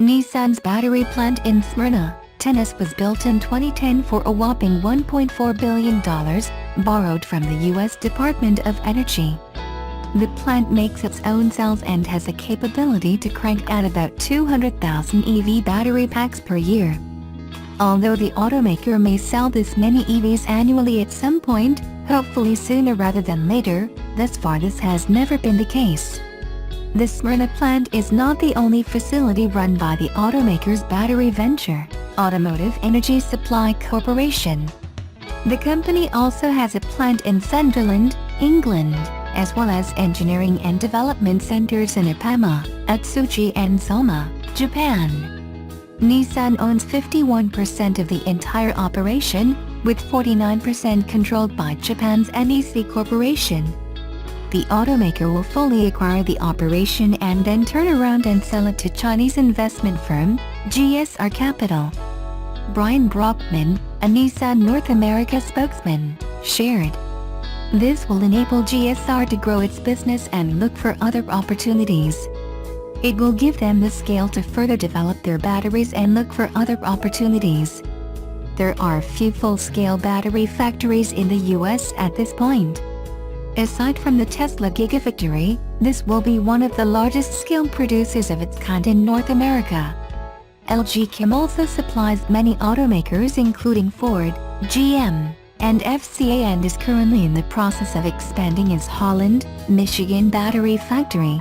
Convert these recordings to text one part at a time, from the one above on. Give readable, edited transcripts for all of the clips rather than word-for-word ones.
Nissan's battery plant in Smyrna, Tennessee was built in 2010 for a whopping $1.4 billion, borrowed from the U.S. Department of Energy. The plant makes its own cells and has a capability to crank out about 200,000 EV battery packs per year. Although the automaker may sell this many EVs annually at some point, hopefully sooner rather than later, thus far this has never been the case. The Smyrna plant is not the only facility run by the automaker's battery venture, Automotive Energy Supply Corporation. The company also has a plant in Sunderland, England, as well as engineering and development centers in Ipama, Atsugi and Soma, Japan. Nissan owns 51% of the entire operation, with 49% controlled by Japan's NEC Corporation. The automaker will fully acquire the operation and then turn around and sell it to Chinese investment firm, GSR Capital. Brian Brockman, a Nissan North America spokesman, shared. This will enable GSR to grow its business and look for other opportunities. It will give them the scale to further develop their batteries and look for other opportunities. There are few full-scale battery factories in the US at this point. Aside from the Tesla Gigafactory, this will be one of the largest scale producers of its kind in North America. LG Chem also supplies many automakers including Ford, GM, and FCA and is currently in the process of expanding its Holland, Michigan battery factory.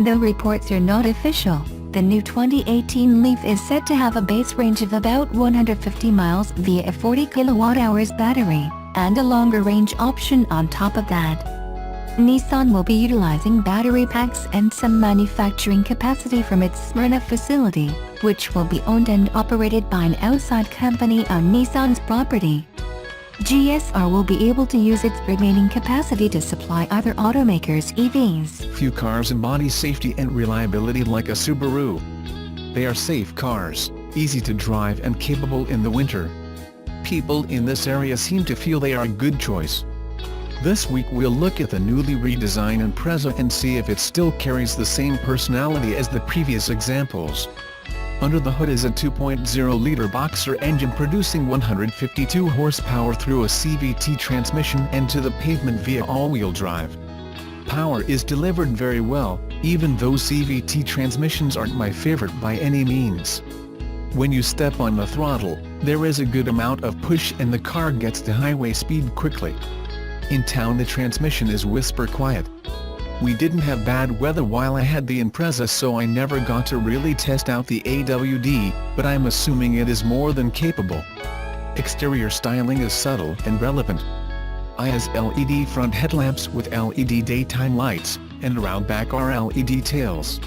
Though reports are not official, the new 2018 Leaf is said to have a base range of about 150 miles via a 40 kWh battery, and a longer range option on top of that. Nissan will be utilizing battery packs and some manufacturing capacity from its Smyrna facility, which will be owned and operated by an outside company on Nissan's property. GSR will be able to use its remaining capacity to supply other automakers' EVs. Few cars embody safety and reliability like a Subaru. They are safe cars, easy to drive and capable in the winter. People in this area seem to feel they are a good choice. This week we'll look at the newly redesigned Impreza and see if it still carries the same personality as the previous examples. Under the hood is a 2.0-liter boxer engine producing 152 horsepower through a CVT transmission and to the pavement via all-wheel drive. Power is delivered very well, even though CVT transmissions aren't my favorite by any means. When you step on the throttle, there is a good amount of push and the car gets to highway speed quickly. In town the transmission is whisper quiet. We didn't have bad weather while I had the Impreza, so I never got to really test out the AWD, but I'm assuming it is more than capable. Exterior styling is subtle and relevant. I has LED front headlamps with LED daytime lights, and around back are LED tails.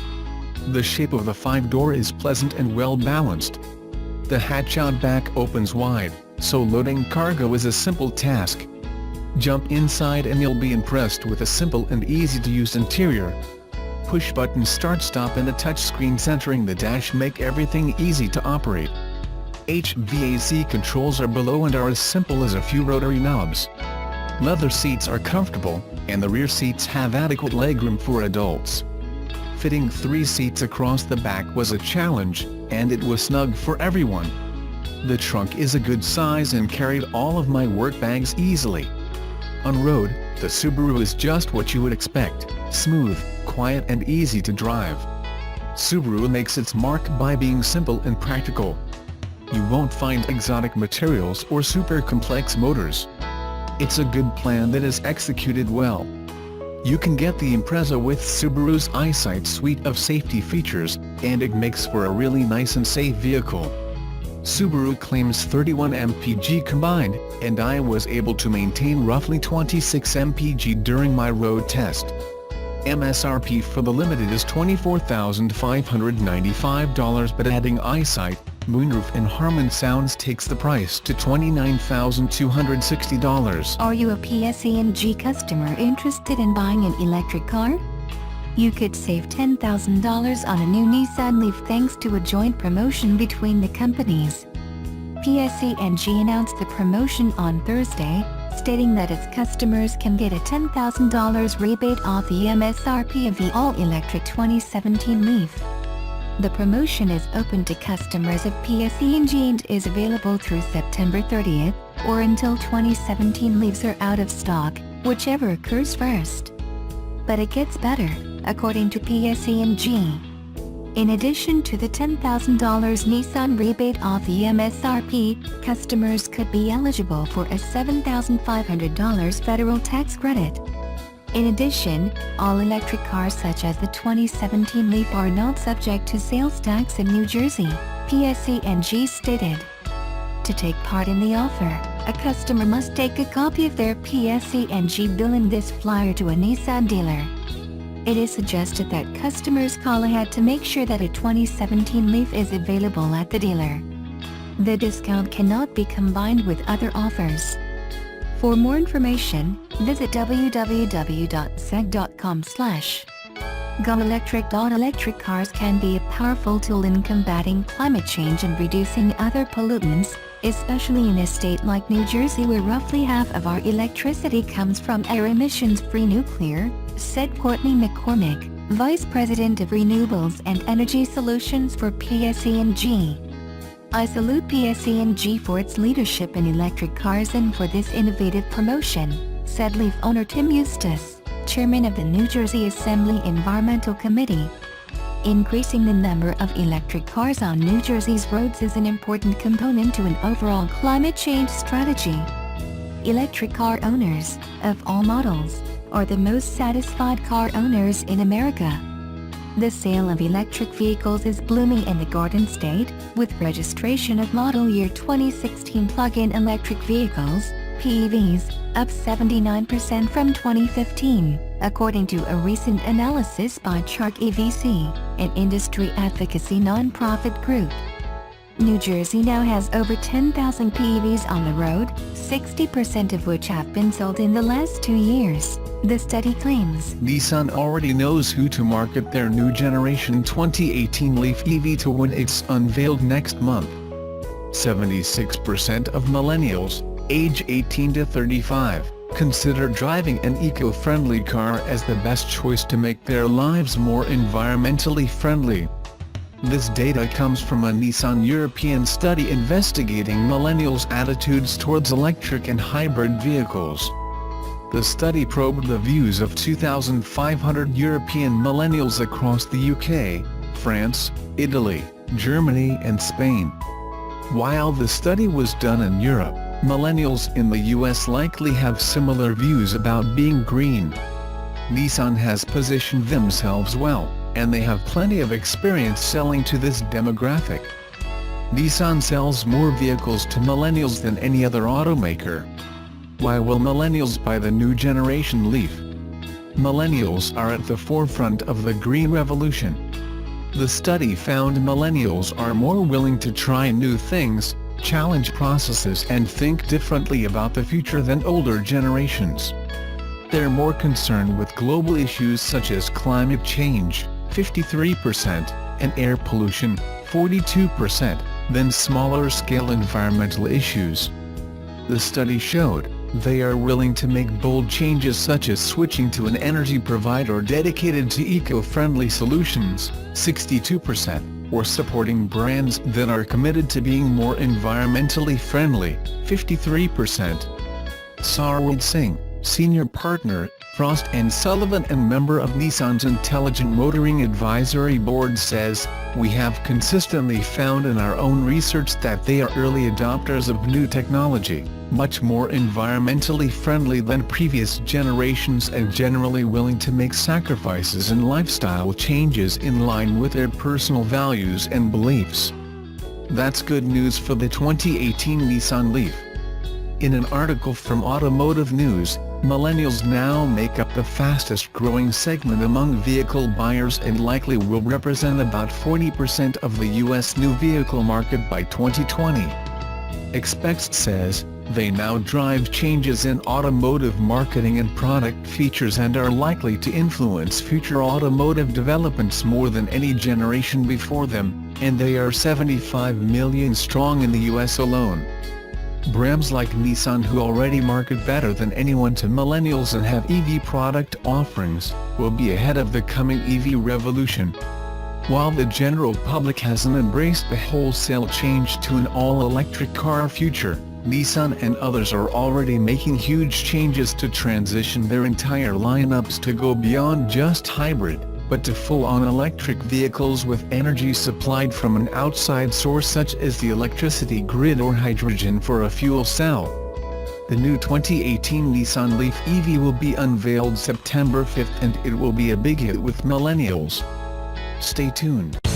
The shape of the 5-door is pleasant and well balanced. The hatch out back opens wide, so loading cargo is a simple task. Jump inside and you'll be impressed with a simple and easy-to-use interior. Push-button start-stop and a touchscreen centering the dash make everything easy to operate. HVAC controls are below and are as simple as a few rotary knobs. Leather seats are comfortable, and the rear seats have adequate legroom for adults. Fitting 3 seats across the back was a challenge, and it was snug for everyone. The trunk is a good size and carried all of my work bags easily. On road, the Subaru is just what you would expect, smooth, quiet and easy to drive. Subaru makes its mark by being simple and practical. You won't find exotic materials or super complex motors. It's a good plan that is executed well. You can get the Impreza with Subaru's EyeSight suite of safety features, and it makes for a really nice and safe vehicle. Subaru claims 31 mpg combined, and I was able to maintain roughly 26 mpg during my road test. MSRP for the Limited is $24,595, but adding EyeSight, moonroof and Harman sounds takes the price to $29,260. Are you a PSE&G customer interested in buying an electric car? You could save $10,000 on a new Nissan Leaf thanks to a joint promotion between the companies. PSE&G announced the promotion on Thursday, stating that its customers can get a $10,000 rebate off the MSRP of the all-electric 2017 Leaf. The promotion is open to customers of PSE&G and is available through September 30th, or until 2017 leaves are out of stock, whichever occurs first. But it gets better, according to PSE&G. In addition to the $10,000 Nissan rebate off the MSRP, customers could be eligible for a $7,500 federal tax credit. In addition, all-electric cars such as the 2017 Leaf are not subject to sales tax in New Jersey, PSE&G stated. To take part in the offer, a customer must take a copy of their PSE&G bill and this flyer to a Nissan dealer. It is suggested that customers call ahead to make sure that a 2017 Leaf is available at the dealer. The discount cannot be combined with other offers. For more information, visit www.seg.com/. Go Electric. Electric cars can be a powerful tool in combating climate change and reducing other pollutants, especially in a state like New Jersey where roughly half of our electricity comes from air emissions-free nuclear, said Courtney McCormick, Vice President of Renewables and Energy Solutions for PSE&G. I salute PSE&G for its leadership in electric cars and for this innovative promotion, said Leaf owner Tim Eustace, chairman of the New Jersey Assembly Environmental Committee. Increasing the number of electric cars on New Jersey's roads is an important component to an overall climate change strategy. Electric car owners, of all models, are the most satisfied car owners in America. The sale of electric vehicles is blooming in the Garden State, with registration of model year 2016 plug-in electric vehicles, PEVs, up 79% from 2015, according to a recent analysis by Chart EVC, an industry advocacy nonprofit group. New Jersey now has over 10,000 PEVs on the road, 60% of which have been sold in the last 2 years, the study claims. Nissan already knows who to market their new generation 2018 Leaf EV to when it's unveiled next month. 76% of millennials, age 18 to 35, consider driving an eco-friendly car as the best choice to make their lives more environmentally friendly. This data comes from a Nissan European study investigating millennials' attitudes towards electric and hybrid vehicles. The study probed the views of 2,500 European millennials across the UK, France, Italy, Germany and Spain. While the study was done in Europe, millennials in the US likely have similar views about being green. Nissan has positioned themselves well, and they have plenty of experience selling to this demographic. Nissan sells more vehicles to millennials than any other automaker. Why will millennials buy the new generation Leaf? Millennials are at the forefront of the green revolution. The study found millennials are more willing to try new things, challenge processes and think differently about the future than older generations. They're more concerned with global issues such as climate change, 53%, and air pollution, 42%, than smaller-scale environmental issues. The study showed they are willing to make bold changes such as switching to an energy provider dedicated to eco-friendly solutions, 62%, or supporting brands that are committed to being more environmentally friendly, 53%. Sarwar Singh, senior partner, Frost & Sullivan and member of Nissan's Intelligent Motoring Advisory Board says, "We have consistently found in our own research that they are early adopters of new technology, much more environmentally friendly than previous generations and generally willing to make sacrifices and lifestyle changes in line with their personal values and beliefs." That's good news for the 2018 Nissan Leaf. In an article from Automotive News, millennials now make up the fastest-growing segment among vehicle buyers and likely will represent about 40% of the U.S. new vehicle market by 2020. Expext says, they now drive changes in automotive marketing and product features and are likely to influence future automotive developments more than any generation before them, and they are 75 million strong in the U.S. alone. Brands like Nissan, who already market better than anyone to millennials and have EV product offerings, will be ahead of the coming EV revolution. While the general public hasn't embraced the wholesale change to an all-electric car future, Nissan and others are already making huge changes to transition their entire lineups to go beyond just hybrid, but to full-on electric vehicles with energy supplied from an outside source such as the electricity grid or hydrogen for a fuel cell. The new 2018 Nissan Leaf EV will be unveiled September 5 and it will be a big hit with millennials. Stay tuned.